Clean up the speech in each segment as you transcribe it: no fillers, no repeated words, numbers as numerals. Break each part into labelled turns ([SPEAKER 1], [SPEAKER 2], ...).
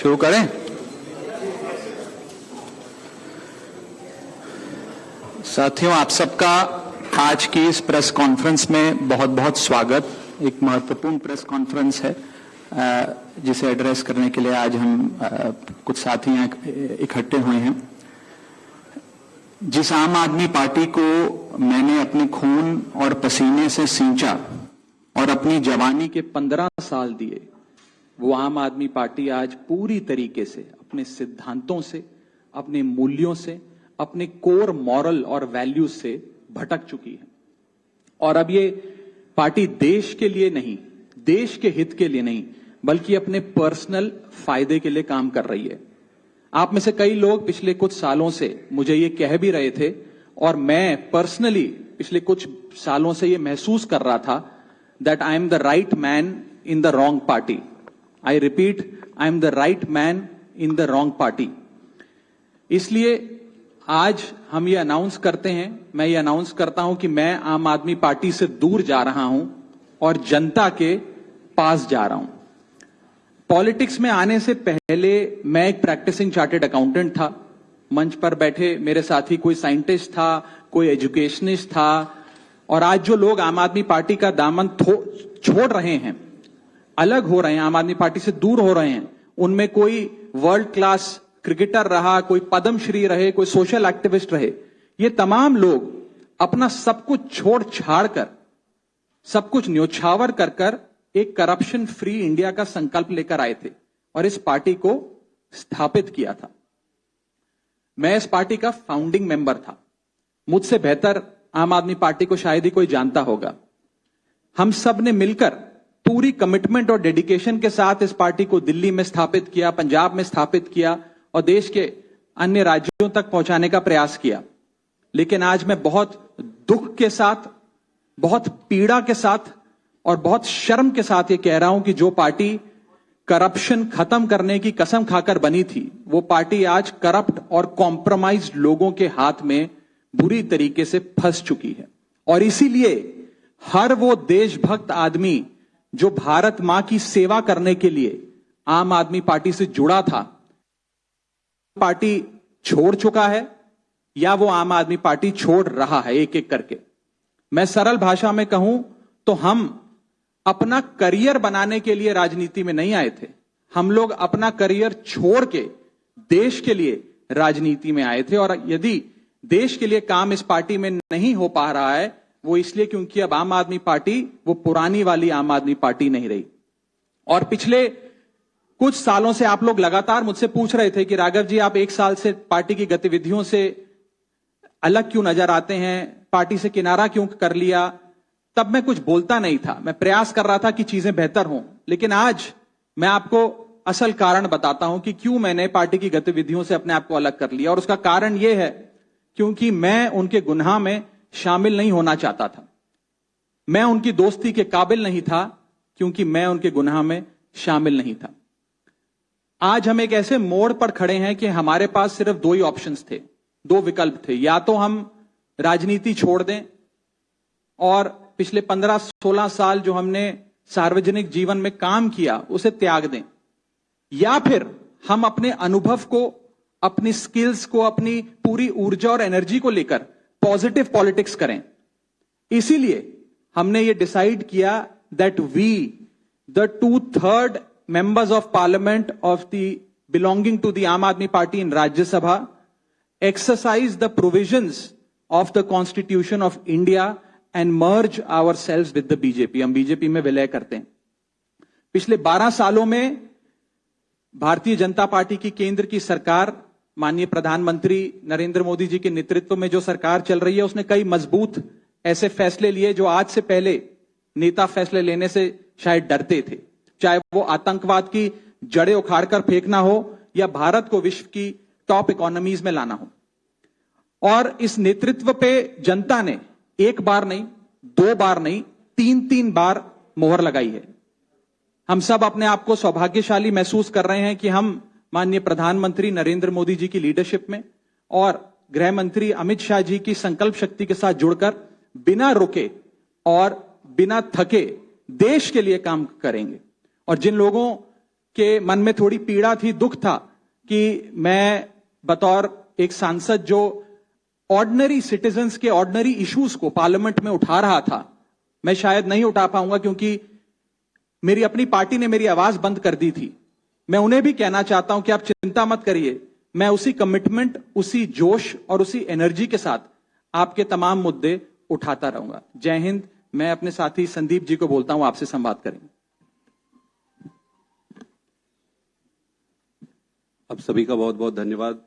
[SPEAKER 1] शुरू करें। साथियों, आप सबका आज की इस प्रेस कॉन्फ्रेंस में बहुत बहुत स्वागत। एक महत्वपूर्ण प्रेस कॉन्फ्रेंस है जिसे एड्रेस करने के लिए आज हम कुछ साथी यहाँ इकट्ठे हुए हैं। जिस आम आदमी पार्टी को मैंने अपने खून और पसीने से सींचा और अपनी जवानी के 15 साल दिए, वो आम आदमी पार्टी आज पूरी तरीके से अपने सिद्धांतों से, अपने मूल्यों से, अपने कोर मॉरल और वैल्यूज से भटक चुकी है। और अब ये पार्टी देश के लिए नहीं, देश के हित के लिए नहीं, बल्कि अपने पर्सनल फायदे के लिए काम कर रही है। आप में से कई लोग पिछले कुछ सालों से मुझे ये कह भी रहे थे और मैं पर्सनली पिछले कुछ सालों से ये महसूस कर रहा था that I am the right man in the wrong party. I repeat, I am the right man in the wrong party. इसलिए आज हम ये अनाउंस करते हैं, मैं ये अनाउंस करता हूं कि मैं आम आदमी पार्टी से दूर जा रहा हूं और जनता के पास जा रहा हूं। पॉलिटिक्स में आने से पहले मैं एक प्रैक्टिसिंग चार्टर्ड अकाउंटेंट था। मंच पर बैठे मेरे साथी कोई साइंटिस्ट था, कोई एजुकेशनिस्ट था, और आज जो लोग आम आदमी पार्टी का दामन छोड़ रहे हैं, अलग हो रहे हैं, आम आदमी पार्टी से दूर हो रहे हैं, उनमें कोई वर्ल्ड क्लास क्रिकेटर रहा, कोई पद्मश्री रहे, कोई सोशल एक्टिविस्ट रहे। ये तमाम लोग अपना सब कुछ छोड़ छाड़ कर, सब कुछ न्योछावर कर कर एक करप्शन फ्री इंडिया का संकल्प लेकर आए थे और इस पार्टी को स्थापित किया था। मैं इस पार्टी का फाउंडिंग मेंबर था। मुझसे बेहतर आम आदमी पार्टी को शायद ही कोई जानता होगा। हम सब ने मिलकर पूरी कमिटमेंट और डेडिकेशन के साथ इस पार्टी को दिल्ली में स्थापित किया, पंजाब में स्थापित किया और देश के अन्य राज्यों तक पहुंचाने का प्रयास किया। लेकिन आज मैं बहुत दुख के साथ, बहुत पीड़ा के साथ और बहुत शर्म के साथ ये कह रहा हूं कि जो पार्टी करप्शन खत्म करने की कसम खाकर बनी थी, वो पार्टी आज करप्ट और कॉम्प्रोमाइज्ड लोगों के हाथ में बुरी तरीके से फंस चुकी है। और इसीलिए हर वो देशभक्त आदमी जो भारत मां की सेवा करने के लिए आम आदमी पार्टी से जुड़ा था, पार्टी छोड़ चुका है या वो आम आदमी पार्टी छोड़ रहा है एक एक करके। मैं सरल भाषा में कहूं तो हम अपना करियर बनाने के लिए राजनीति में नहीं आए थे। हम लोग अपना करियर छोड़ के देश के लिए राजनीति में आए थे। और यदि देश के लिए काम इस पार्टी में नहीं हो पा रहा है, वो इसलिए क्योंकि अब आम आदमी पार्टी वो पुरानी वाली आम आदमी पार्टी नहीं रही। और पिछले कुछ सालों से आप लोग लगातार मुझसे पूछ रहे थे कि राघव जी, आप एक साल से पार्टी की गतिविधियों से अलग क्यों नजर आते हैं, पार्टी से किनारा क्यों कर लिया। तब मैं कुछ बोलता नहीं था, मैं प्रयास कर रहा था कि चीजें बेहतर हों। लेकिन आज मैं आपको असल कारण बताता हूं कि क्यों मैंने पार्टी की गतिविधियों से अपने आप को अलग कर लिया। और उसका कारण यह है क्योंकि मैं उनके गुनाह में शामिल नहीं होना चाहता था। मैं उनकी दोस्ती के काबिल नहीं था क्योंकि मैं उनके गुनाह में शामिल नहीं था। आज हम एक ऐसे मोड़ पर खड़े हैं कि हमारे पास सिर्फ दो ही ऑप्शंस थे, दो विकल्प थे। या तो हम राजनीति छोड़ दें और पिछले 15-16 साल जो हमने सार्वजनिक जीवन में काम किया उसे त्याग दें, या फिर हम अपने अनुभव को, अपनी स्किल्स को, अपनी पूरी ऊर्जा और एनर्जी को लेकर पॉजिटिव पॉलिटिक्स करें। इसीलिए हमने ये डिसाइड किया that we the 2/3 members of parliament of the belonging to the Aam Aadmi Party in Rajya Sabha exercise the provisions of the Constitution of India and merge ourselves with the BJP। हम BJP में विलय करते हैं। पिछले 12 सालों में Bharatiya Janata party की केंद्र की सरकार, माननीय प्रधानमंत्री नरेंद्र मोदी जी के नेतृत्व में जो सरकार चल रही है, उसने कई मजबूत ऐसे फैसले लिए जो आज से पहले नेता फैसले लेने से शायद डरते थे। चाहे वो आतंकवाद की जड़ें उखाड़कर फेंकना हो या भारत को विश्व की टॉप इकोनॉमीज में लाना हो। और इस नेतृत्व पे जनता ने एक बार नहीं, दो बार नहीं, 3-3 बार मोहर लगाई है। हम सब अपने आप को सौभाग्यशाली महसूस कर रहे हैं कि हम माननीय प्रधानमंत्री नरेंद्र मोदी जी की लीडरशिप में और गृह मंत्री अमित शाह जी की संकल्प शक्ति के साथ जुड़कर बिना रुके और बिना थके देश के लिए काम करेंगे। और जिन लोगों के मन में थोड़ी पीड़ा थी, दुख था कि मैं बतौर एक सांसद जो ऑर्डिनरी सिटीजन्स के ऑर्डिनरी इश्यूज को पार्लियामेंट में उठा रहा था, मैं शायद नहीं उठा पाऊंगा क्योंकि मेरी अपनी पार्टी ने मेरी आवाज बंद कर दी थी। मैं उन्हें भी कहना चाहता हूं कि आप चिंता मत करिए, मैं उसी कमिटमेंट, उसी जोश और उसी एनर्जी के साथ आपके तमाम मुद्दे उठाता रहूंगा। जय हिंद। मैं अपने साथी संदीप जी को बोलता हूं, आपसे संवाद करेंगे।
[SPEAKER 2] आप सभी का बहुत बहुत धन्यवाद।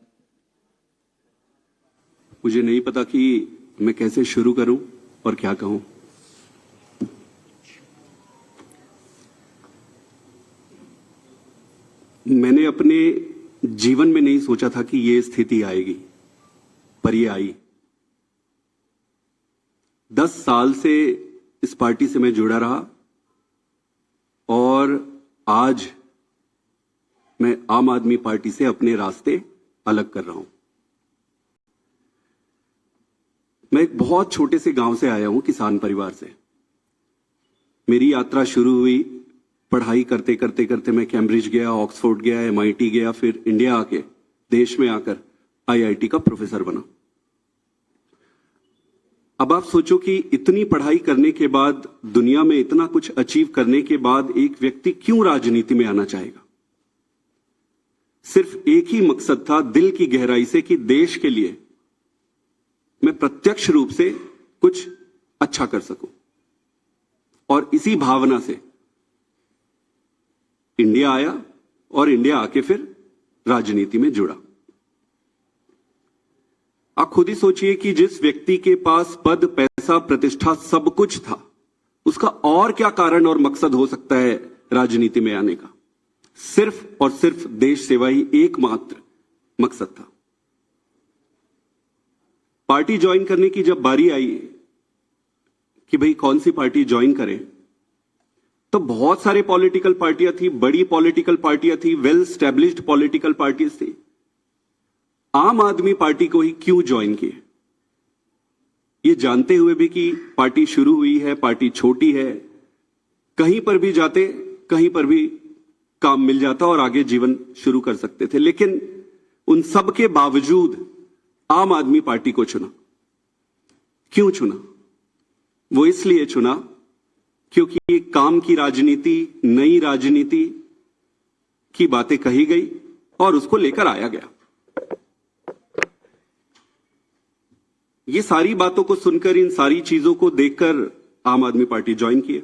[SPEAKER 2] मुझे नहीं पता कि मैं कैसे शुरू करूं और क्या कहूं। मैंने अपने जीवन में नहीं सोचा था कि यह स्थिति आएगी, पर यह आई। 10 साल से इस पार्टी से मैं जुड़ा रहा और आज मैं आम आदमी पार्टी से अपने रास्ते अलग कर रहा हूं। मैं एक बहुत छोटे से गांव से आया हूं, किसान परिवार से। मेरी यात्रा शुरू हुई पढ़ाई करते करते करते। मैं कैम्ब्रिज गया, ऑक्सफोर्ड गया, MIT गया, फिर इंडिया आके, देश में आकर IIT का प्रोफेसर बना। अब आप सोचो कि इतनी पढ़ाई करने के बाद, दुनिया में इतना कुछ अचीव करने के बाद एक व्यक्ति क्यों राजनीति में आना चाहेगा? सिर्फ एक ही मकसद था दिल की गहराई से कि देश के लिए मैं प्रत्यक्ष रूप से कुछ अच्छा कर सकूं। और इसी भावना से इंडिया आया और इंडिया आके फिर राजनीति में जुड़ा। आप खुद ही सोचिए कि जिस व्यक्ति के पास पद, पैसा, प्रतिष्ठा सब कुछ था, उसका और क्या कारण और मकसद हो सकता है राजनीति में आने का? सिर्फ और सिर्फ देश सेवा ही एकमात्र मकसद था। पार्टी ज्वाइन करने की जब बारी आई कि भाई कौन सी पार्टी ज्वाइन करें, तो बहुत सारे पॉलिटिकल पार्टियां थी, बड़ी पॉलिटिकल पार्टियां थी, वेल स्टैब्लिश्ड पॉलिटिकल पार्टीज थी। आम आदमी पार्टी को ही क्यों ज्वाइन किए, ये जानते हुए भी कि पार्टी शुरू हुई है, पार्टी छोटी है, कहीं पर भी जाते कहीं पर भी काम मिल जाता और आगे जीवन शुरू कर सकते थे। लेकिन उन सब के बावजूद आम आदमी पार्टी को चुना। क्यों चुना? वो इसलिए चुना क्योंकि ये काम की राजनीति, नई राजनीति की बातें कही गई और उसको लेकर आया गया। ये सारी बातों को सुनकर, इन सारी चीजों को देखकर आम आदमी पार्टी ज्वाइन किए।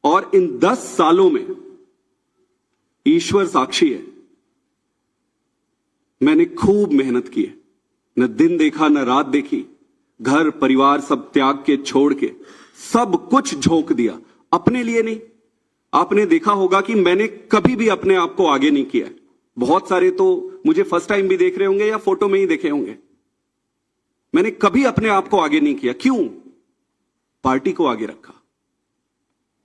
[SPEAKER 2] और इन 10 सालों में ईश्वर साक्षी है, मैंने खूब मेहनत की है। न दिन देखा न रात देखी, घर परिवार सब त्याग के, छोड़ के सब कुछ झोंक दिया। अपने लिए नहीं। आपने देखा होगा कि मैंने कभी भी अपने आप को आगे नहीं किया। बहुत सारे तो मुझे फर्स्ट टाइम भी देख रहे होंगे या फोटो में ही देखे होंगे। मैंने कभी अपने आप को आगे नहीं किया। क्यों? पार्टी को आगे रखा,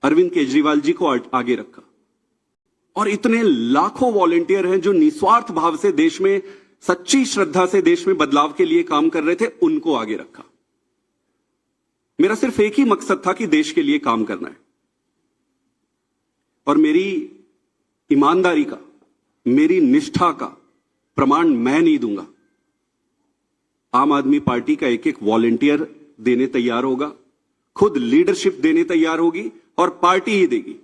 [SPEAKER 2] अरविंद केजरीवाल जी को आगे रखा। और इतने लाखों वॉलंटियर हैं जो निस्वार्थ भाव से देश में, सच्ची श्रद्धा से देश में बदलाव के लिए काम कर रहे थे, उनको आगे रखा। मेरा सिर्फ एक ही मकसद था कि देश के लिए काम करना है। और मेरी ईमानदारी का, मेरी निष्ठा का प्रमाण मैं नहीं दूंगा। आम आदमी पार्टी का एक एक वॉलंटियर देने तैयार होगा, खुद लीडरशिप देने तैयार होगी और पार्टी ही देगी।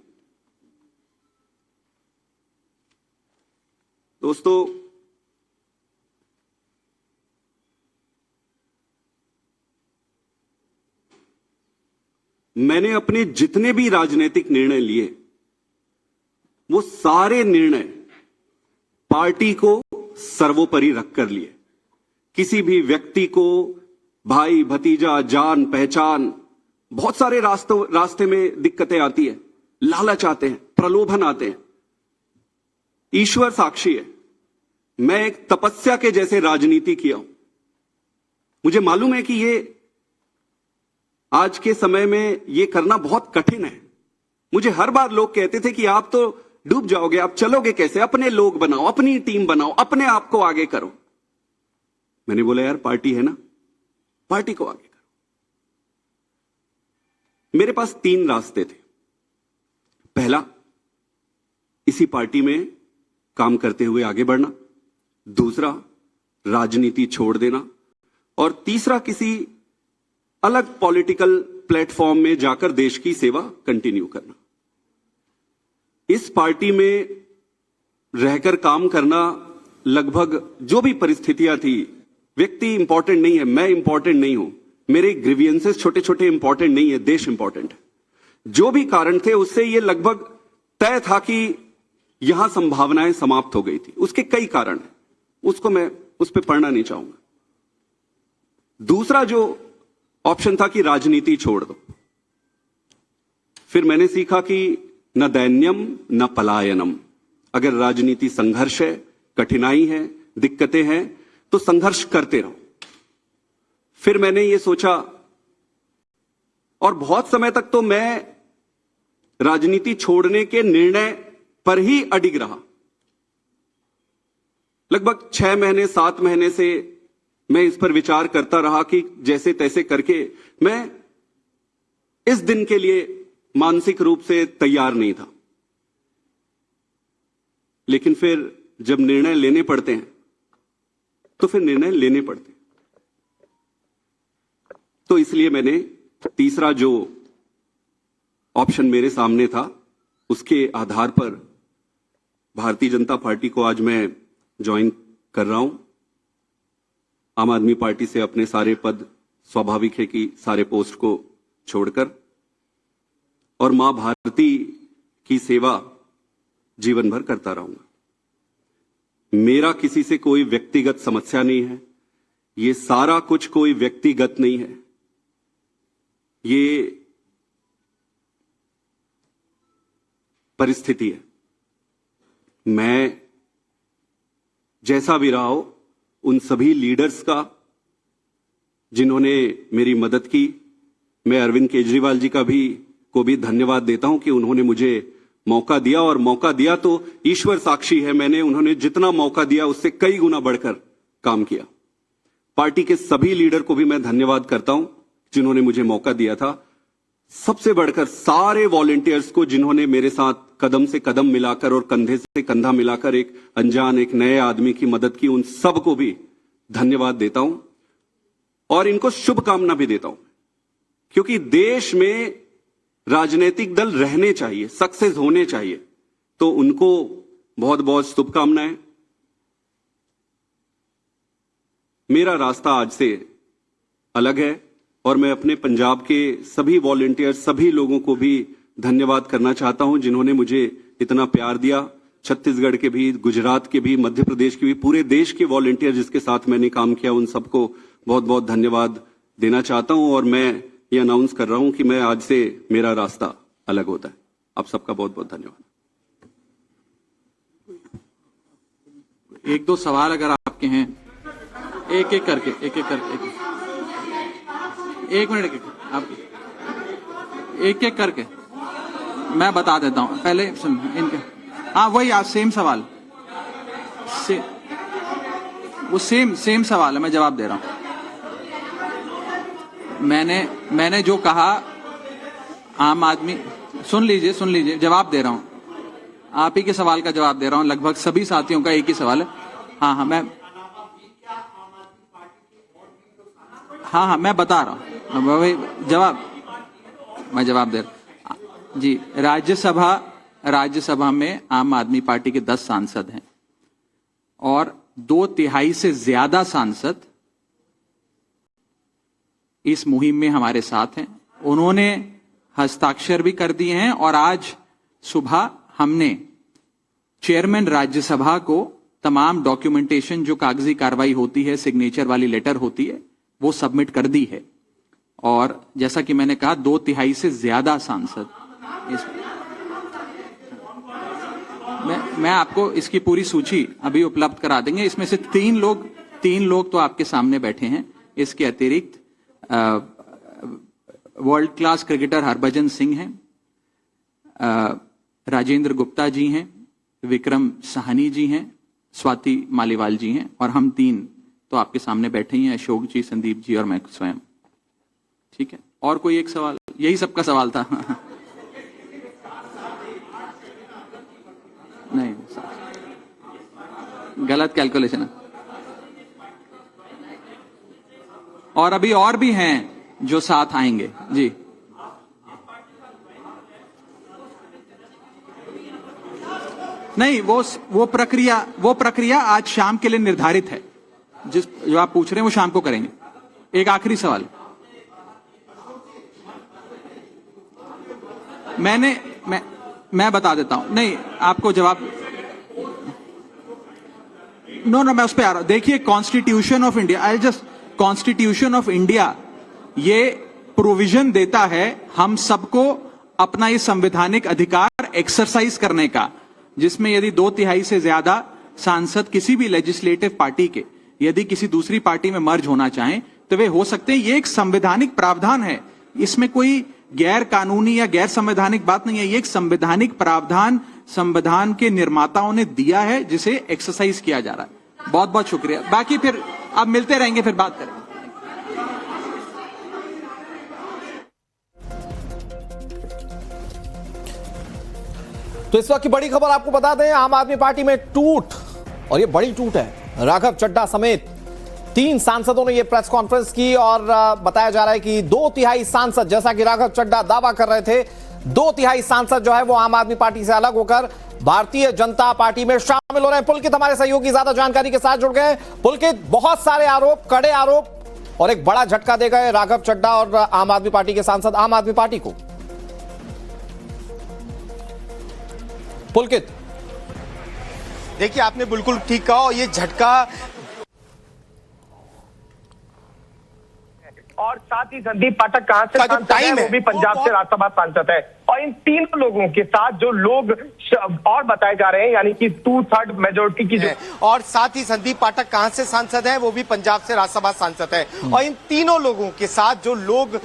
[SPEAKER 2] दोस्तों, मैंने अपने जितने भी राजनीतिक निर्णय लिए, वो सारे निर्णय पार्टी को सर्वोपरि रखकर लिए। किसी भी व्यक्ति को भाई, भतीजा, जान पहचान, बहुत सारे रास्ते में दिक्कतें आती है, लालच आते हैं, प्रलोभन आते हैं। ईश्वर साक्षी है, मैं एक तपस्या के जैसे राजनीति किया हूं। मुझे मालूम है कि ये आज के समय में ये करना बहुत कठिन है। मुझे हर बार लोग कहते थे कि आप तो डूब जाओगे, आप चलोगे कैसे? अपने लोग बनाओ, अपनी टीम बनाओ, अपने आप को आगे करो। मैंने बोला यार, पार्टी है ना, पार्टी को आगे करो। मेरे पास 3 रास्ते थे। पहला, इसी पार्टी में काम करते हुए आगे बढ़ना, दूसरा राजनीति छोड़ देना, और तीसरा किसी अलग पॉलिटिकल प्लेटफॉर्म में जाकर देश की सेवा कंटिन्यू करना। इस पार्टी में रहकर काम करना, लगभग जो भी परिस्थितियां थी, व्यक्ति इंपॉर्टेंट नहीं है, मैं इंपॉर्टेंट नहीं हूं, मेरे ग्रीवियंसेस छोटे छोटे इंपॉर्टेंट नहीं है, देश इंपॉर्टेंट है। जो भी कारण थे उससे यह लगभग तय था कि यहां संभावनाएं समाप्त हो गई थी। उसके कई कारण हैं, उसको मैं उस पर पढ़ना नहीं चाहूंगा। दूसरा जो ऑप्शन था कि राजनीति छोड़ दो, फिर मैंने सीखा कि न दैन्यम न पलायनम। अगर राजनीति संघर्ष है, कठिनाई है, दिक्कतें हैं, तो संघर्ष करते रहो। फिर मैंने ये सोचा, और बहुत समय तक तो मैं राजनीति छोड़ने के निर्णय पर ही अडिग रहा। लगभग 6 महीने 7 महीने से मैं इस पर विचार करता रहा कि जैसे तैसे करके मैं इस दिन के लिए मानसिक रूप से तैयार नहीं था। लेकिन फिर जब निर्णय लेने पड़ते हैं तो फिर निर्णय लेने पड़ते हैं। तो इसलिए मैंने तीसरा जो ऑप्शन मेरे सामने था, उसके आधार पर भारतीय जनता पार्टी को आज मैं ज्वाइन कर रहा हूं। आम आदमी पार्टी से अपने सारे पद, स्वाभाविक है कि सारे पोस्ट को छोड़कर, और मां भारती की सेवा जीवन भर करता रहूंगा। मेरा किसी से कोई व्यक्तिगत समस्या नहीं है, ये सारा कुछ कोई व्यक्तिगत नहीं है, ये परिस्थिति है। मैं जैसा भी रहा हो, उन सभी लीडर्स का जिन्होंने मेरी मदद की, मैं अरविंद केजरीवाल जी को भी धन्यवाद देता हूं कि उन्होंने मुझे मौका दिया, और मौका दिया तो ईश्वर साक्षी है, मैंने उन्होंने जितना मौका दिया उससे कई गुना बढ़कर काम किया। पार्टी के सभी लीडर को भी मैं धन्यवाद करता हूं जिन्होंने मुझे मौका दिया था। सबसे बढ़कर सारे वॉलंटियर्स को जिन्होंने मेरे साथ कदम से कदम मिलाकर और कंधे से कंधा मिलाकर एक अनजान, एक नए आदमी की मदद की, उन सबको भी धन्यवाद देता हूं और इनको शुभकामना भी देता हूं, क्योंकि देश में राजनीतिक दल रहने चाहिए, सक्सेस होने चाहिए, तो उनको बहुत बहुत शुभकामनाएं। मेरा रास्ता आज से अलग है और मैं अपने पंजाब के सभी वॉलंटियर, सभी लोगों को भी धन्यवाद करना चाहता हूं जिन्होंने मुझे इतना प्यार दिया। छत्तीसगढ़ के भी, गुजरात के भी, मध्य प्रदेश के भी, पूरे देश के वॉलंटियर जिसके साथ मैंने काम किया, उन सबको बहुत बहुत धन्यवाद देना चाहता हूं। और मैं ये अनाउंस कर रहा हूं कि मैं आज से मेरा रास्ता अलग होता है। आप सबका बहुत बहुत धन्यवाद।
[SPEAKER 1] एक दो सवाल अगर आपके हैं, एक एक करके एक मिनट आप एक एक करके मैं बता देता हूं। पहले सुन इनके, हाँ वही आज सेम सवाल, वो सेम सवाल है, मैं जवाब दे रहा हूं। मैंने जो कहा, आम आदमी, सुन लीजिए, जवाब दे रहा हूं। आप ही के सवाल का जवाब दे रहा हूं, लगभग सभी साथियों का एक ही सवाल है। हाँ मैं बता रहा हूं, मैं जवाब दे रहा हूं जी। राज्यसभा में आम आदमी पार्टी के 10 सांसद हैं और 2/3 से ज्यादा सांसद इस मुहिम में हमारे साथ हैं। उन्होंने हस्ताक्षर भी कर दिए हैं और आज सुबह हमने चेयरमैन राज्यसभा को तमाम डॉक्यूमेंटेशन, जो कागजी कार्रवाई होती है, सिग्नेचर वाली लेटर होती है, वो सबमिट कर दी है। और जैसा कि मैंने कहा, 2/3 से ज्यादा सांसद मैं आपको इसकी पूरी सूची अभी उपलब्ध करा देंगे। इसमें से तीन लोग तो आपके सामने बैठे हैं। इसके अतिरिक्त world class cricketer Harbhajan Singh हैं, राजेंद्र गुप्ता जी हैं, विक्रम साहनी जी हैं, स्वाति मालीवाल जी हैं, और हम 3 तो आपके सामने बैठे ही हैं, अशोक जी, संदीप जी और मैं स्वयं। ठीक है, और कोई एक सवाल? यही सबका सवाल था। गलत कैलकुलेशन है। और अभी और भी हैं जो साथ आएंगे जी। नहीं, वो प्रक्रिया आज शाम के लिए निर्धारित है। जो आप पूछ रहे हैं वो शाम को करेंगे। एक आखिरी सवाल, मैं बता देता हूं। नहीं, आपको जवाब मैं उस पर आ रहा हूं। देखिए, कॉन्स्टिट्यूशन ऑफ इंडिया ये प्रोविजन देता है हम सबको अपना ये संवैधानिक अधिकार एक्सरसाइज करने का, जिसमें यदि 2/3 से ज्यादा सांसद किसी भी लेजिस्लेटिव पार्टी के यदि किसी दूसरी पार्टी में मर्ज होना चाहें तो वे हो सकते हैं। ये एक संवैधानिक प्रावधान है, इसमें कोई गैर कानूनी या गैर संवैधानिक बात नहीं है। ये एक संवैधानिक प्रावधान संविधान के निर्माताओं ने दिया है, जिसे एक्सरसाइज किया जा रहा है। बहुत बहुत शुक्रिया। बाकी फिर अब मिलते रहेंगे, फिर बात करेंगे।
[SPEAKER 3] तो इस वक्त की बड़ी खबर आपको बता दें, आम आदमी पार्टी में टूट, और ये बड़ी टूट है। राघव चड्ढा समेत 3 सांसदों ने ये प्रेस कॉन्फ्रेंस की और बताया जा रहा है कि 2/3 सांसद, जैसा कि राघव चड्ढा दावा कर रहे थे, 2/3 सांसद जो है वो आम आदमी पार्टी से अलग होकर भारतीय जनता पार्टी में शामिल हो रहे हैं। पुलकित हमारे सहयोगी ज्यादा जानकारी के साथ जुड़ गए। पुलकित, बहुत सारे आरोप, कड़े आरोप और एक बड़ा झटका दे गए राघव चड्ढा और आम आदमी पार्टी के सांसद आम आदमी पार्टी को। पुलकित,
[SPEAKER 4] देखिए, आपने बिल्कुल ठीक कहा, और ये झटका और साथ ही संदीप पाठक कहां से सांसद है, वो भी पंजाब से राज्यसभा सांसद है। और इन तीनों लोगों के साथ जो लोग और बताए जा रहे हैं, यानी कि 2/3 मेजोरिटी की जो, और साथ ही संदीप पाठक कहां से सांसद है, वो भी पंजाब से राज्यसभा सांसद है। और इन तीनों लोगों के साथ जो लोग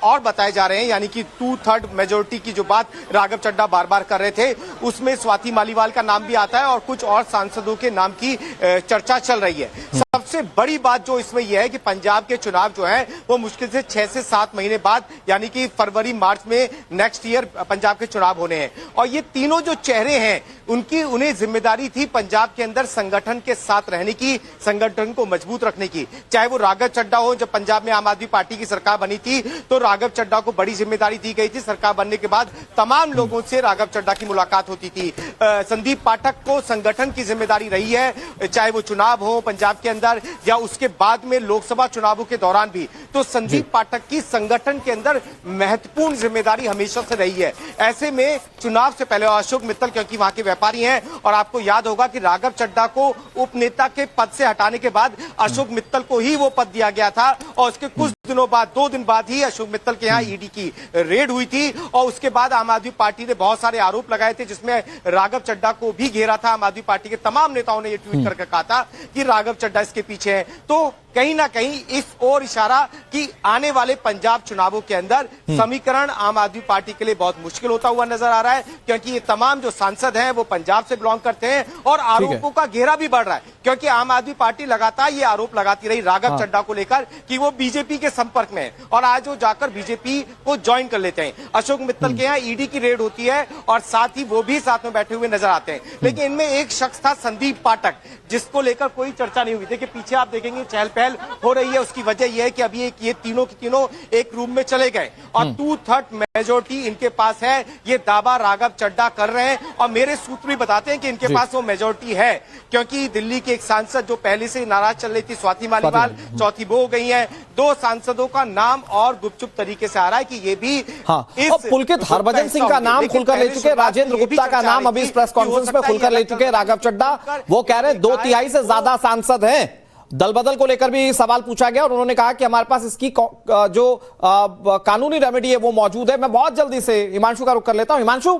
[SPEAKER 4] और बताए जा रहे हैं, यानी कि 2/3 मेजोरिटी की जो बात राघव चड्ढा बार बार कर रहे थे, उसमें स्वाति मालीवाल का नाम भी आता है और कुछ और सांसदों के नाम की चर्चा चल रही है। सबसे बड़ी बात जो इसमें यह है कि पंजाब के चुनाव जो है वो मुश्किल से 6 से 7 महीने बाद, यानी कि फरवरी मार्च में नेक्स्ट ईयर पंजाब के चुनाव होने हैं। और ये तीनों जो चेहरे हैं, उन्हें जिम्मेदारी थी पंजाब के अंदर संगठन के साथ रहने की, संगठन को मजबूत रखने की। चाहे वो राघव चड्ढा हो, जब पंजाब में आम आदमी पार्टी की सरकार बनी थी तो राघव चड्ढा को बड़ी जिम्मेदारी दी गई थी। सरकार बनने के बाद तमाम लोगों से राघव चड्ढा की मुलाकात होती थी। संदीप पाठक को संगठन की जिम्मेदारी रही है, चाहे वो चुनाव हो पंजाब के अंदर या उसके बाद में लोकसभा चुनावों के दौरान भी। तो संदीप पाठक की संगठन के अंदर महत्वपूर्ण जिम्मेदारी हमेशा से रही है। ऐसे में चुनाव से पहले अशोक मित्तल, क्योंकि वहां के व्यापारी हैं, और आपको याद होगा कि राघव चड्ढा को उपनेता के पद से हटाने के बाद अशोक मित्तल को ही वो पद दिया गया था। और उसके कुछ दिनों बाद, 2 दिन बाद ही अशोक मित्तल के यहाँ ईडी की रेड हुई थी। और उसके बाद आम आदमी पार्टी ने बहुत सारे आरोप लगाए थे, जिसमें राघव चड्ढा को भी घेरा था। आम आदमी पार्टी के तमाम नेताओं ने ये ट्वीट करके कहा था कि राघव चड्ढा इसके पीछे है। तो कहीं ना कहीं इस ओर इशारा कि आने वाले पंजाब चुनावों के अंदर समीकरण आम आदमी पार्टी के लिए बहुत मुश्किल होता हुआ नजर आ रहा है, क्योंकि ये तमाम जो सांसद हैं वो पंजाब से बिलोंग करते हैं। और आरोपों का घेरा भी बढ़ रहा है, क्योंकि आम आदमी पार्टी लगातार ये आरोप लगाती रही राघव चड्ढा को लेकर कि वो बीजेपी के संपर्क में है, और आज वो जाकर बीजेपी को ज्वाइन कर लेते हैं। अशोक मित्तल के यहाँ ईडी की रेड होती है और साथ ही वो भी साथ में बैठे हुए नजर आते हैं। लेकिन इनमें एक शख्स था संदीप पाठक, जिसको लेकर कोई चर्चा नहीं हुई। देखिए, पीछे आप देखेंगे चहल पहल हो रही है। उसकी वजह यह है कि अभी ये तीनों के तीनों एक रूम में चले गए और 2/3 मेजोरिटी इनके पास है, ये दावा राघव चड्ढा कर रहे हैं। और मेरे सूत्र भी बताते हैं कि इनके पास वो मेजोरिटी है, क्योंकि दिल्ली की एक सांसद जो पहले से नाराज चल रही थी, स्वाति मालीवाल, चौथी वो हो गई है। 2 सांसदों का नाम और गुपचुप तरीके से आ रहा है कि ये भी
[SPEAKER 3] पुलकित हरभजन सिंह का नाम खुलकर ले चुके, राजेंद्र गुप्ता का नाम अभी इस प्रेस कॉन्फ्रेंस में खुलकर ले चुके राघव चड्ढा। वो कह रहे हैं 2/3 से ज्यादा सांसद हैं। दल बदल को लेकर भी सवाल पूछा गया और उन्होंने कहा कि हमारे पास इसकी जो कानूनी रेमेडी है वो मौजूद है। मैं बहुत जल्दी से हिमांशु का रुख कर लेता हूं। हिमांशु,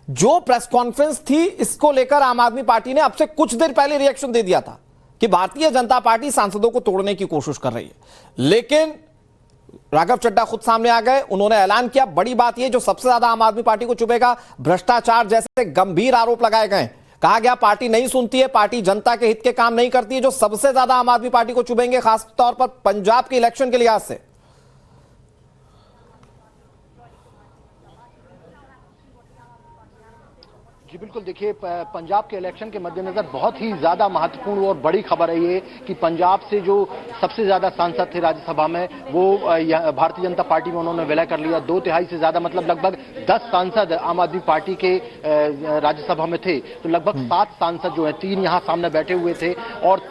[SPEAKER 3] जो प्रेस कॉन्फ्रेंस थी, इसको लेकर आम आदमी पार्टी ने अब से कुछ देर पहले रिएक्शन दे दिया था कि भारतीय जनता पार्टी सांसदों को तोड़ने की कोशिश कर रही है, लेकिन राघव चड्ढा खुद सामने आ गए। उन्होंने ऐलान किया। बड़ी बात यह, जो सबसे ज्यादा आम आदमी पार्टी को चुभेगा, भ्रष्टाचार जैसे गंभीर आरोप लगाए गए। कहा गया पार्टी नहीं सुनती है, पार्टी जनता के हित के काम नहीं करती है, जो सबसे ज्यादा आम आदमी पार्टी को चुभेंगे, खासतौर पर पंजाब के इलेक्शन के लिहाज से।
[SPEAKER 5] जी बिल्कुल, देखिए पंजाब के इलेक्शन के मद्देनजर बहुत ही ज्यादा महत्वपूर्ण और बड़ी खबर है ये कि पंजाब से जो सबसे ज्यादा सांसद थे राज्यसभा में वो भारतीय जनता पार्टी में उन्होंने विलय कर लिया। 2/3 से ज्यादा मतलब लगभग 10 सांसद आम आदमी पार्टी के राज्यसभा में थे, तो लगभग 7 सांसद जो है 3 यहाँ सामने बैठे हुए थे और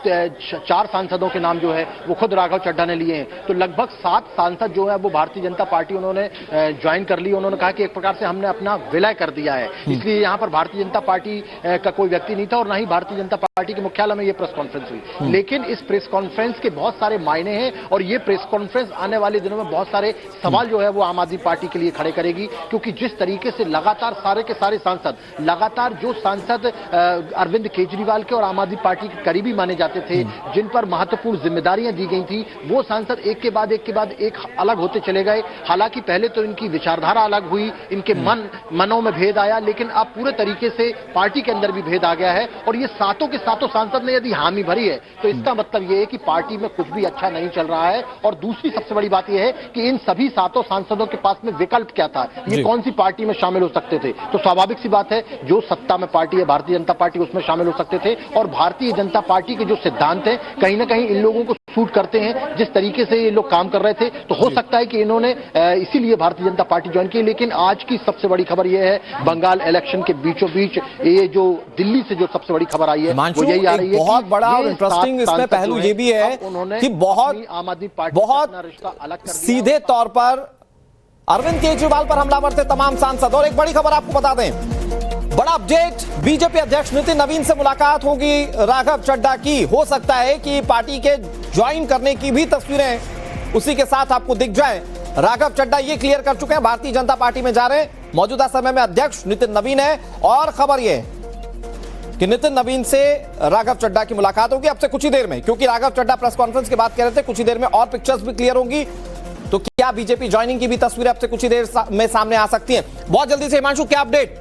[SPEAKER 5] 4 सांसदों के नाम जो है वो खुद राघव चड्ढा ने लिए हैं। तो लगभग 7 सांसद जो है वो भारतीय जनता पार्टी उन्होंने ज्वाइन कर ली। उन्होंने कहा कि एक प्रकार से हमने अपना विलय कर दिया है, इसलिए यहाँ पर भारतीय जनता पार्टी का कोई व्यक्ति नहीं था और ना ही भारतीय जनता पार्टी के मुख्यालय में यह प्रेस कॉन्फ्रेंस हुई। लेकिन इस प्रेस कॉन्फ्रेंस के बहुत सारे मायने हैं और ये प्रेस कॉन्फ्रेंस आने वाले दिनों में बहुत सारे सवाल जो है वो आम आदमी पार्टी के लिए खड़े करेगी, क्योंकि जिस तरीके से लगातार सारे के सारे सांसद लगातार जो सांसद अरविंद केजरीवाल के और आम आदमी पार्टी के करीबी माने जाते थे, जिन पर महत्वपूर्ण जिम्मेदारियां दी गई थी, वो सांसद एक के बाद एक अलग होते चले गए। हालांकि पहले तो इनकी विचारधारा अलग हुई, इनके मनों में भेद आया, लेकिन अब पूरे तरीके से पार्टी के अंदर भी भेद आ गया है और ये सातों के सातों सांसद ने यदि हामी भरी है तो इसका मतलब ये है कि पार्टी में कुछ भी अच्छा नहीं चल रहा है। और दूसरी सबसे बड़ी बात यह है कि इन सभी सातों सांसदों के पास में विकल्प क्या था, ये कौन सी पार्टी में शामिल हो सकते थे। तो स्वाभाविक सी बात है, जो सत्ता में पार्टी है भारतीय जनता पार्टी, उसमें शामिल हो सकते थे और भारतीय जनता पार्टी के जो सिद्धांत हैं कहीं ना कहीं इन लोगों को सूट करते हैं। जिस तरीके से ये लोग काम कर रहे थे तो हो सकता है कि इन्होंने इसीलिए भारतीय जनता पार्टी ज्वाइन की। लेकिन आज की सबसे बड़ी खबर यह है, बंगाल इलेक्शन के बीचों बीच ये जो दिल्ली से जो सबसे बड़ी खबर आई है वो यही आ रही है।
[SPEAKER 3] बहुत बड़ा और इंटरेस्टिंग इसमें पहलू ये भी है कि बहुत
[SPEAKER 5] आम आदमी पार्टी
[SPEAKER 3] बहुत
[SPEAKER 5] रिश्ता अलग कर
[SPEAKER 3] सीधे तौर पर अरविंद केजरीवाल पर हमलावर थे तमाम सांसद। और एक बड़ी खबर आपको बता दें, बड़ा अपडेट, बीजेपी अध्यक्ष नितिन नवीन से मुलाकात होगी राघव चड्ढा की। हो सकता है कि पार्टी के ज्वाइन करने की भी तस्वीरें उसी के साथ आपको दिख जाए। राघव चड्ढा ये क्लियर कर चुके हैं भारतीय जनता पार्टी में जा रहे हैं। मौजूदा समय में अध्यक्ष नितिन नवीन है और खबर यह कि नितिन नवीन से राघव चड्ढा की मुलाकात होगी अब से कुछ ही देर में, क्योंकि राघव चड्ढा प्रेस कॉन्फ्रेंस के बाद कह रहे थे कुछ ही देर में और पिक्चर्स भी क्लियर होंगी। तो क्या बीजेपी ज्वाइनिंग की भी तस्वीरें अब से कुछ ही देर में सामने आ सकती हैं। बहुत जल्दी से हिमांशु, क्या अपडेट?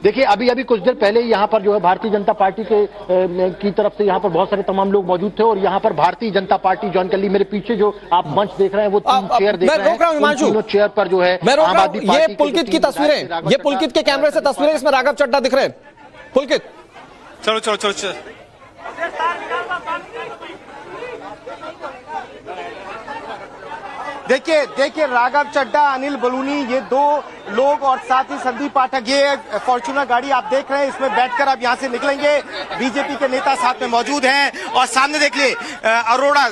[SPEAKER 5] देखिए अभी कुछ देर पहले यहाँ पर जो है भारतीय जनता पार्टी की तरफ से यहाँ पर बहुत सारे तमाम लोग मौजूद थे और यहाँ पर भारतीय जनता पार्टी ज्वाइन कर ली। मेरे पीछे जो आप मंच देख रहे हैं वो 3 चेयर देख रहे हैं, तीनों चेयर पर जो है आम आदमी पार्टी
[SPEAKER 3] ये पुलकित की तस्वीरें, ये पुलकित के कैमरे से तस्वीरें, इसमें राघव चड्ढा दिख रहे हैं। पुलकित
[SPEAKER 6] चलो देखिए राघव चड्ढा, अनिल बलूनी, ये 2 लोग और साथ ही संदीप पाठक, ये फॉर्च्यूनर गाड़ी आप देख रहे हैं, इसमें बैठकर आप यहां से निकलेंगे। बीजेपी के नेता साथ में मौजूद हैं और सामने देख लिए अरोड़ा,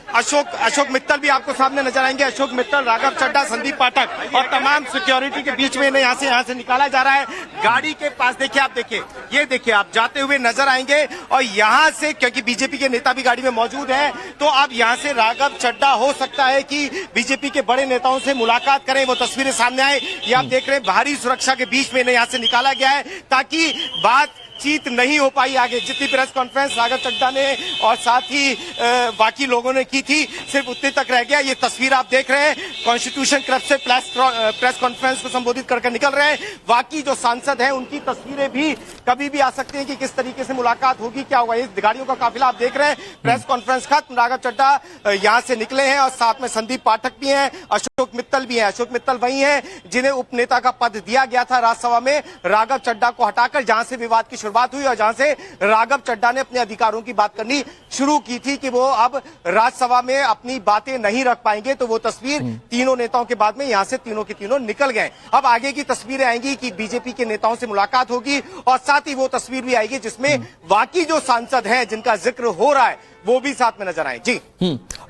[SPEAKER 6] अशोक मित्तल भी आपको सामने नजर आएंगे। अशोक मित्तल, राघव चड्ढा, संदीप पाठक और तमाम सिक्योरिटी के बीच में इन्हें यहाँ से निकाला जा रहा है। गाड़ी के पास देखिए, आप देखिए, ये देखिए आप जाते हुए नजर आएंगे और यहाँ से, क्योंकि बीजेपी के नेता भी गाड़ी में मौजूद हैं, तो अब यहाँ से राघव चड्ढा हो सकता है कि बीजेपी के बड़े नेताओं से मुलाकात करें, वो तस्वीरें सामने आए। ये आप देख रहे हैं, भारी सुरक्षा के बीच में इन्हें यहाँ से निकाला गया है ताकि बातचीत नहीं हो पाई आगे। जितनी प्रेस कॉन्फ्रेंस राघव चड्ढा ने और साथ ही बाकी लोगों ने की थी, सिर्फ उतने तक रह गया। ये तस्वीर आप देख रहे हैं, कॉन्स्टिट्यूशन क्लब से प्रेस कॉन्फ्रेंस को संबोधित करके निकल रहे हैं। बाकी जो सांसद हैं उनकी तस्वीरें भी कभी भी आ सकती हैं कि किस तरीके से मुलाकात होगी, क्या होगा। इस गाड़ियों का काफिला आप देख रहे हैं। प्रेस कॉन्फ्रेंस खत्म, राघव चड्ढा यहाँ से निकले हैं और साथ में संदीप पाठक भी हैं, अशोक मित्तल भी हैं। अशोक मित्तल वही हैं जिन्हें उपनेता का पद दिया गया था राज्यसभा में, राघव चड्ढा को हटाकर, जहां से विवाद की शुरुआत हुई और जहां से राघव चड्ढा ने अपने अधिकारों की बात करनी शुरू की थी कि वो अब राज्यसभा में अपनी बातें नहीं रख पाएंगे। तो वो तस्वीर तीनों नेताओं के बाद में यहां से तीनों के तीनों निकल गए। अब आगे की तस्वीरें आएंगी कि बीजेपी के नेताओं से मुलाकात होगी और साथ ही वो तस्वीर भी आएगी जिसमें बाकी जो सांसद हैं जिनका जिक्र हो रहा है वो भी साथ में नजर आए। जी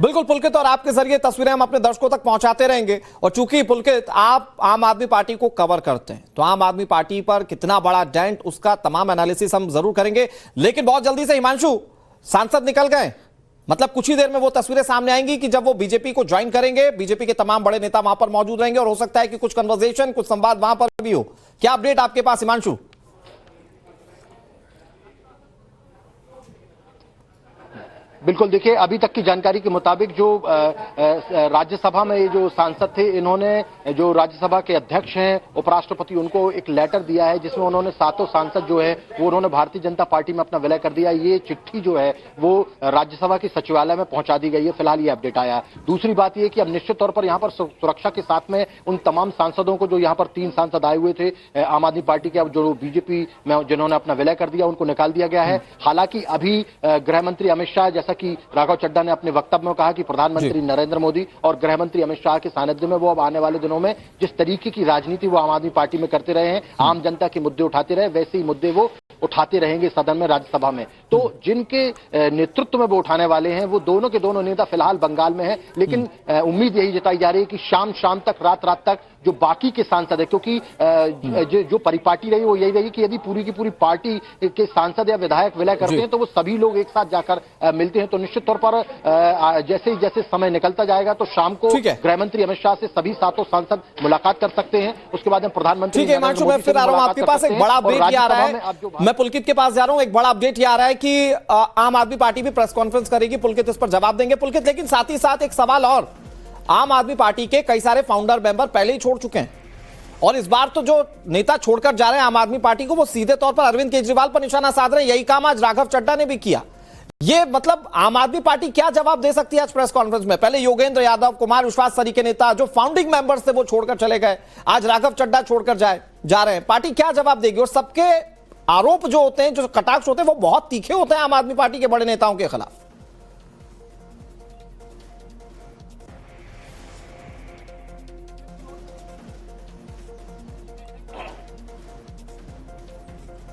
[SPEAKER 3] बिल्कुल पुलकित, और आपके जरिए तस्वीरें हम अपने दर्शकों तक पहुंचाते रहेंगे। और चूंकि पुलकित आप आम आदमी पार्टी को कवर करते हैं, तो आम आदमी पार्टी पर कितना बड़ा डेंट, उसका तमाम एनालिसिस हम जरूर करेंगे। लेकिन बहुत जल्दी से हिमांशु, सांसद निकल गए, मतलब कुछ ही देर में वो तस्वीरें सामने आएंगी कि जब वो बीजेपी को ज्वाइन करेंगे, बीजेपी के तमाम बड़े नेता वहां पर मौजूद रहेंगे और हो सकता है कि कुछ कन्वर्सेशन, कुछ संवाद वहां पर भी हो। क्या अपडेट आपके पास हिमांशु?
[SPEAKER 5] बिल्कुल, देखिए अभी तक की जानकारी के मुताबिक जो राज्यसभा में ये जो सांसद थे, इन्होंने जो राज्यसभा के अध्यक्ष हैं उपराष्ट्रपति, उनको एक लेटर दिया है जिसमें उन्होंने सातों सांसद जो है वो उन्होंने भारतीय जनता पार्टी में अपना विलय कर दिया। ये चिट्ठी जो है वो राज्यसभा के सचिवालय में पहुंचा दी गई है। फिलहाल ये अपडेट आया। दूसरी बात ये कि अब निश्चित तौर पर यहाँ पर सुरक्षा के साथ में उन तमाम सांसदों को, जो यहाँ पर 3 सांसद आए हुए थे आम आदमी पार्टी के, अब जो बीजेपी में जिन्होंने अपना विलय कर दिया, उनको निकाल दिया गया है। हालांकि अभी गृह मंत्री अमित शाह, जैसा कि राघव चड्ढा ने अपने वक्तव्य में कहा कि प्रधानमंत्री नरेंद्र मोदी और गृह मंत्री अमित शाह के सानिध्य में वो अब आने वाले दिनों में जिस तरीके की राजनीति वो आम आदमी पार्टी में करते रहे हैं, आम जनता के मुद्दे उठाते रहे, वैसे ही मुद्दे वो उठाते रहेंगे सदन में, राज्यसभा में। तो जिनके नेतृत्व में वो उठाने वाले हैं वो दोनों के दोनों नेता फिलहाल बंगाल में हैं, लेकिन उम्मीद यही जताई जा रही है कि शाम तक, रात तक जो बाकी के सांसद है, क्योंकि जो परिपाटी रही वो यही रही कि यदि पूरी की पूरी पार्टी के सांसद या विधायक विलय करते हैं तो वो सभी लोग एक साथ जाकर मिलते हैं। तो निश्चित तौर पर जैसे जैसे समय निकलता जाएगा तो शाम को गृह मंत्री अमित शाह से सभी सातों सांसद मुलाकात कर सकते हैं। उसके बाद में प्रधानमंत्री
[SPEAKER 3] ठीक है हिमांशु, मैं फिर आ रहा हूं आपके पास। एक बड़ा अपडेट आ रहा है, मैं पुलकित के पास जा रहा हूं। एक बड़ा अपडेट आ रहा है कि आम आदमी पार्टी भी प्रेस कॉन्फ्रेंस करेगी, पुलकित इस पर जवाब देंगे। पुलकित, लेकिन साथ ही साथ एक सवाल और, आम आदमी पार्टी के कई सारे फाउंडर मेंबर पहले ही छोड़ चुके हैं और इस बार तो जो नेता छोड़कर जा रहे हैं आम आदमी पार्टी को, वो सीधे तौर पर अरविंद केजरीवाल पर निशाना साध रहे हैं। यही काम आज राघव चड्ढा ने भी किया। ये मतलब आम आदमी पार्टी क्या जवाब दे सकती है आज प्रेस कॉन्फ्रेंस में? पहले योगेंद्र यादव, कुमार विश्वास सरी के नेता जो फाउंडिंग मेंबर्स थे वो छोड़कर चले गए, आज राघव चड्ढा छोड़कर जा रहे हैं। पार्टी क्या जवाब देगी? और सबके आरोप जो होते हैं, जो कटाक्ष होते हैं, वो बहुत तीखे होते हैं आम आदमी पार्टी के बड़े नेताओं के खिलाफ।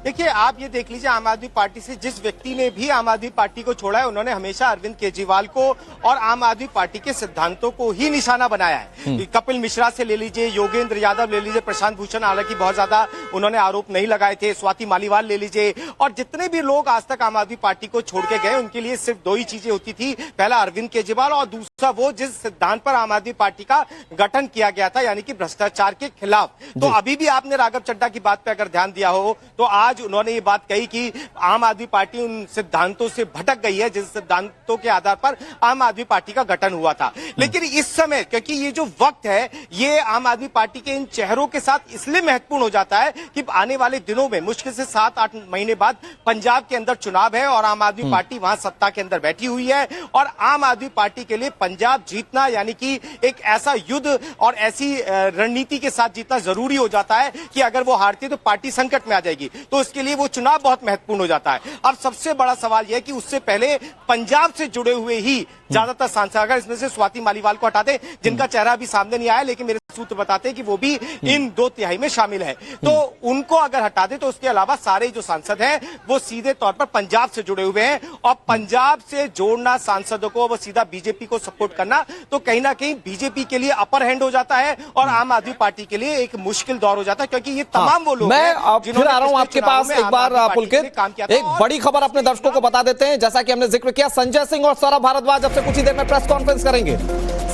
[SPEAKER 6] देखिए, आप ये देख लीजिए, आम आदमी पार्टी से जिस व्यक्ति ने भी आम आदमी पार्टी को छोड़ा है, उन्होंने हमेशा अरविंद केजरीवाल को और आम आदमी पार्टी के सिद्धांतों को ही निशाना बनाया है। कपिल मिश्रा से ले लीजिए, योगेंद्र यादव ले लीजिए, प्रशांत भूषण हालांकि बहुत ज्यादा उन्होंने आरोप नहीं लगाए थे, स्वाति मालीवाल ले लीजिए, और जितने भी लोग आज तक आम आदमी पार्टी को छोड़ के गए, उनके लिए सिर्फ 2 ही चीजें होती थी। पहला अरविंद केजरीवाल और दूसरा वो जिस सिद्धांत पर आम आदमी पार्टी का गठन किया गया था, यानी कि भ्रष्टाचार के खिलाफ। तो अभी भी आपने राघव चड्ढा की बात पर अगर ध्यान दिया हो तो आज उन्होंने ये बात कही कि आम आदमी पार्टी उन सिद्धांतों से भटक गई है जिस सिद्धांतों के आधार पर आम आदमी पार्टी का गठन हुआ था। लेकिन इस समय, क्योंकि ये जो वक्त है ये आम आदमी पार्टी के इन चेहरों के साथ इसलिए महत्वपूर्ण हो जाता है कि आने वाले दिनों में मुश्किल से 7-8 महीने बाद पंजाब के अंदर चुनाव है और आम आदमी पार्टी वहां सत्ता के अंदर बैठी हुई है, और आम आदमी पार्टी के लिए पंजाब जीतना यानी कि एक ऐसा युद्ध और ऐसी रणनीति के साथ जीतना जरूरी हो जाता है कि अगर वो हारती है तो पार्टी संकट में आ जाएगी। तो इसके लिए वो चुनाव बहुत महत्वपूर्ण हो जाता है। अब सबसे बड़ा सवाल यह है कि उससे पहले पंजाब से जुड़े हुए ही ज्यादातर सांसद, अगर इसमें से स्वाति मालीवाल को हटा दे, जिनका चेहरा अभी सामने नहीं आया लेकिन मेरे सूत्र बताते हैं कि वो भी इन 2/3 में शामिल है, तो उनको अगर हटा दे तो उसके अलावा सारे जो सांसद हैं वो सीधे तौर पर पंजाब से जुड़े हुए हैं, और पंजाब से जोड़ना सांसदों को, वो सीधा बीजेपी को सपोर्ट करना, तो कहीं ना कहीं बीजेपी के लिए अपर हैंड हो जाता है और आम आदमी पार्टी के लिए एक मुश्किल दौर हो जाता है, क्योंकि ये तमाम वो लोग
[SPEAKER 3] मैं फिर आ रहा हूं आपके पास एक बार पुलकित। एक बड़ी खबर अपने दर्शकों को बता देते हैं, जैसा कि हमने जिक्र किया, संजय सिंह और सौरभ भारद्वाज अब से कुछ ही देर में प्रेस कॉन्फ्रेंस करेंगे।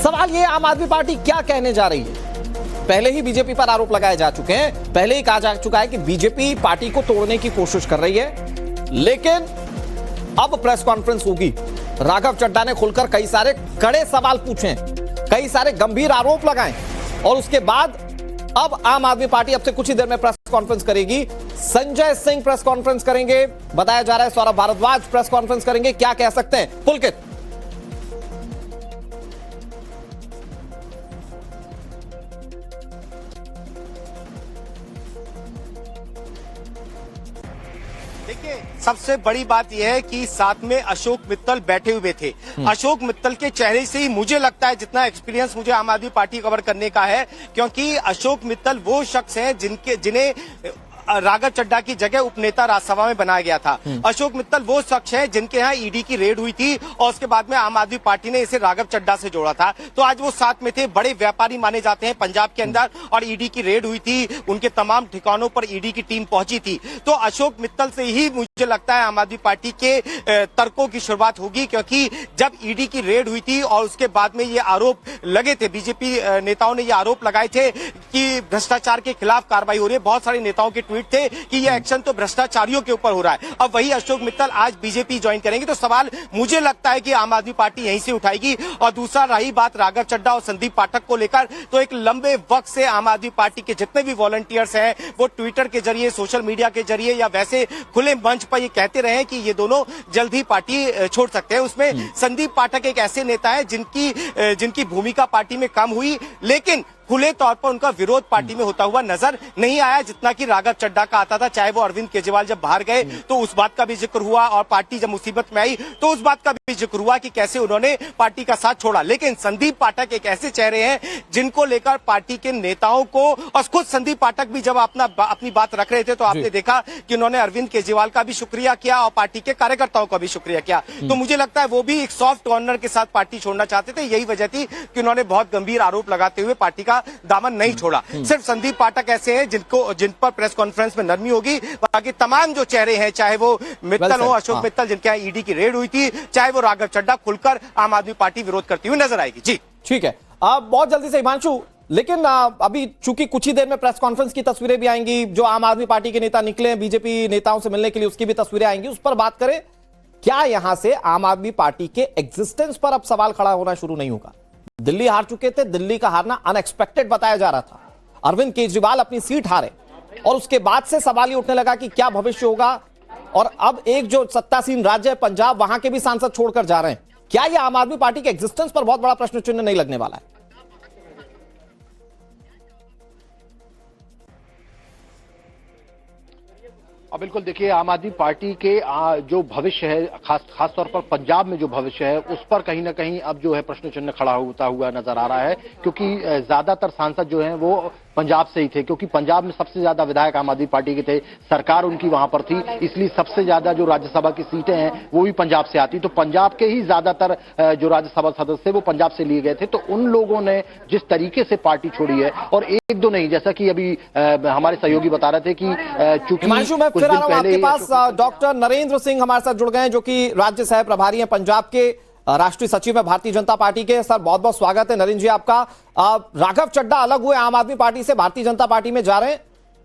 [SPEAKER 3] सवाल ये, आम आदमी पार्टी क्या कहने जा रही है? पहले ही बीजेपी पर आरोप लगाए जा चुके हैं, पहले ही कहा जा चुका है कि बीजेपी पार्टी को तोड़ने की कोशिश कर रही है, लेकिन अब प्रेस कॉन्फ्रेंस होगी। राघव चड्ढा ने खुलकर कई सारे कड़े सवाल पूछे, कई सारे गंभीर आरोप लगाए, और उसके बाद अब आम आदमी पार्टी अब से कुछ ही देर में प्रेस कॉन्फ्रेंस करेगी। संजय सिंह प्रेस कॉन्फ्रेंस करेंगे, बताया जा रहा है सौरभ भारद्वाज प्रेस कॉन्फ्रेंस करेंगे। क्या कह सकते हैं पुलकित?
[SPEAKER 6] देखिए, सबसे बड़ी बात यह है कि साथ में अशोक मित्तल बैठे हुए थे। अशोक मित्तल के चेहरे से ही मुझे लगता है, जितना एक्सपीरियंस मुझे आम आदमी पार्टी कवर करने का है, क्योंकि अशोक मित्तल वो शख्स हैं जिन्हें राघव चड्ढा की जगह उपनेता राज्यसभा में बनाया गया था। अशोक मित्तल वो शख्स हैं जिनके यहाँ ईडी की रेड हुई थी और उसके बाद में आम आदमी पार्टी ने इसे राघव चड्ढा से जोड़ा था, तो आज वो साथ में थे। बड़े व्यापारी माने जाते हैं पंजाब के अंदर, और ईडी की रेड हुई थी, उनके तमाम ठिकानों पर ईडी की टीम पहुंची थी। तो अशोक मित्तल से ही मुझे मुझे लगता है आम आदमी पार्टी के तर्कों की शुरुआत होगी, क्योंकि जब ईडी की रेड हुई थी और उसके बाद में ये आरोप लगे थे, बीजेपी नेताओं ने ये आरोप लगाए थे कि भ्रष्टाचार के खिलाफ कार्रवाई हो रही है। बहुत सारे नेताओं के ट्वीट थे कि ये एक्शन तो भ्रष्टाचारियों के ऊपर हो रहा है। अब वही अशोक मित्तल आज बीजेपी ज्वाइन करेंगे, तो सवाल मुझे लगता है कि आम आदमी पार्टी यहीं से उठाएगी। और दूसरा, रही बात राघव चड्ढा और संदीप पाठक को लेकर, तो एक लंबे वक्त से आम आदमी पार्टी के जितने भी वॉलंटियर्स हैं वो ट्विटर के जरिए, सोशल मीडिया के जरिए या वैसे खुले मंच पर ये कहते रहे कि ये दोनों जल्द ही पार्टी छोड़ सकते हैं। उसमें संदीप पाठक एक ऐसे नेता है जिनकी भूमिका पार्टी में कम हुई, लेकिन खुले तौर पर उनका विरोध पार्टी में होता हुआ नजर नहीं आया जितना कि राघव चड्ढा का आता था। चाहे वो अरविंद केजरीवाल जब बाहर गए तो उस बात का भी जिक्र हुआ, और पार्टी जब मुसीबत में आई तो उस बात का भी जिक्र हुआ कि कैसे उन्होंने पार्टी का साथ छोड़ा। लेकिन संदीप पाठक एक ऐसे चेहरे हैं जिनको लेकर पार्टी के नेताओं को, और खुद संदीप पाठक भी जब अपनी बात रख रहे थे तो आपने देखा कि उन्होंने अरविंद केजरीवाल का भी शुक्रिया किया और पार्टी के कार्यकर्ताओं का भी शुक्रिया किया। तो मुझे लगता है वो भी एक सॉफ्ट कॉर्नर के साथ पार्टी छोड़ना चाहते थे। यही वजह थी कि उन्होंने बहुत गंभीर आरोप लगाते हुए पार्टी का दामन नहीं छोड़ा। सिर्फ संदीप पाठक ऐसे हैं जिन पर प्रेस कॉन्फ्रेंस में नरमी होगी। बाकी तमाम जो चेहरे हैं, चाहे वो मित्तल हो, अशोक मित्तल जिनके यहाँ ईडी की रेड हुई थी, चाहे वो राघव चड्ढा, खुलकर आम आदमी पार्टी विरोध करती हुई नजर आएगी। जी
[SPEAKER 3] ठीक है, बहुत जल्दी से हिमांशु, लेकिन अभी चूंकि कुछ ही देर में प्रेस कॉन्फ्रेंस की तस्वीरें भी आएंगी, जो आम आदमी पार्टी के नेता निकले बीजेपी नेताओं से मिलने के लिए, उसकी भी तस्वीरें आएंगी, उस पर बात करें। क्या यहां से आम आदमी पार्टी के एग्जिस्टेंस पर अब सवाल खड़ा होना शुरू नहीं होगा? दिल्ली हार चुके थे, दिल्ली का हारना अनएक्सपेक्टेड बताया जा रहा था। अरविंद केजरीवाल अपनी सीट हारे और उसके बाद से सवाल ये उठने लगा कि क्या भविष्य होगा। और अब एक जो सत्तासीन राज्य है पंजाब, वहां के भी सांसद छोड़कर जा रहे हैं। क्या यह आम आदमी पार्टी के एग्जिस्टेंस पर बहुत बड़ा प्रश्न चिन्ह नहीं लगने वाला है?
[SPEAKER 5] अब बिल्कुल देखिए, आम आदमी पार्टी के जो भविष्य है, खास तौर पर पंजाब में जो भविष्य है, उस पर कहीं ना कहीं अब जो है प्रश्न चिन्ह खड़ा होता हुआ नजर आ रहा है, क्योंकि ज्यादातर सांसद जो हैं वो पंजाब से ही थे, क्योंकि पंजाब में सबसे ज्यादा विधायक आम आदमी पार्टी के थे, सरकार उनकी वहां पर थी, इसलिए सबसे ज्यादा जो राज्यसभा की सीटें हैं वो भी पंजाब से आती। तो पंजाब के ही ज्यादातर जो राज्यसभा सदस्य वो पंजाब से लिए गए थे। तो उन लोगों ने जिस तरीके से पार्टी छोड़ी है, और एक दो नहीं, जैसा कि अभी हमारे सहयोगी बता रहे थे कि चूंकि
[SPEAKER 3] फिर आ रहा हूं आपके पास, डॉक्टर नरेंद्र सिंह हमारे साथ जुड़ गए हैं, जो कि राज्य सह प्रभारी हैं पंजाब के, राष्ट्रीय सचिव है भारतीय जनता पार्टी के। सर बहुत बहुत स्वागत है नरेंद्र जी आपका। राघव चड्ढा अलग हुए आम आदमी पार्टी से, भारतीय जनता पार्टी में जा रहे हैं,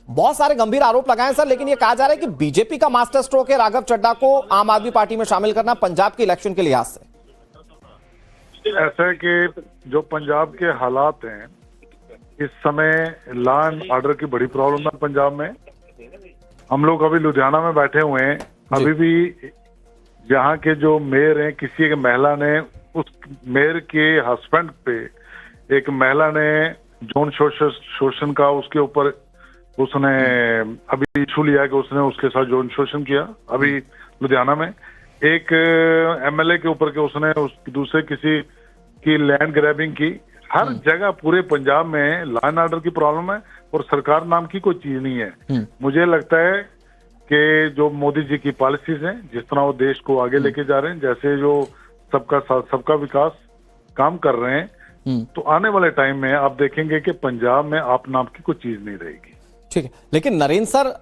[SPEAKER 3] बहुत सारे गंभीर आरोप लगाए सर, लेकिन यह कहा जा रहा है कि बीजेपी का मास्टर स्ट्रोक है राघव चड्ढा को आम आदमी पार्टी में शामिल करना पंजाब के इलेक्शन के लिहाज से।
[SPEAKER 7] ऐसा है कि जो पंजाब के हालात हैं इस समय, लॉ एंड ऑर्डर की बड़ी प्रॉब्लम है पंजाब में। हम लोग अभी लुधियाना में बैठे हुए हैं, अभी भी यहाँ के जो मेयर हैं, किसी एक महिला ने, उस मेयर के हस्बैंड पे एक महिला ने यौन शोषण का उसके ऊपर उसने अभी इशू लिया कि उसने उसके साथ यौन शोषण किया। अभी लुधियाना में एक एमएलए के ऊपर के उसने दूसरे किसी की लैंड ग्रैबिंग की। हर जगह पूरे पंजाब में लॉ एंड ऑर्डर की प्रॉब्लम है और सरकार नाम की कोई चीज नहीं है। मुझे लगता है कि जो मोदी जी की पॉलिसीज हैं, जिस तरह वो देश को आगे लेके जा रहे हैं, जैसे जो सबका साथ सबका विकास काम कर रहे हैं, तो आने वाले टाइम में आप देखेंगे कि पंजाब में आप नाम की कोई चीज नहीं रहेगी।
[SPEAKER 3] ठीक है, लेकिन नरेंद्र सर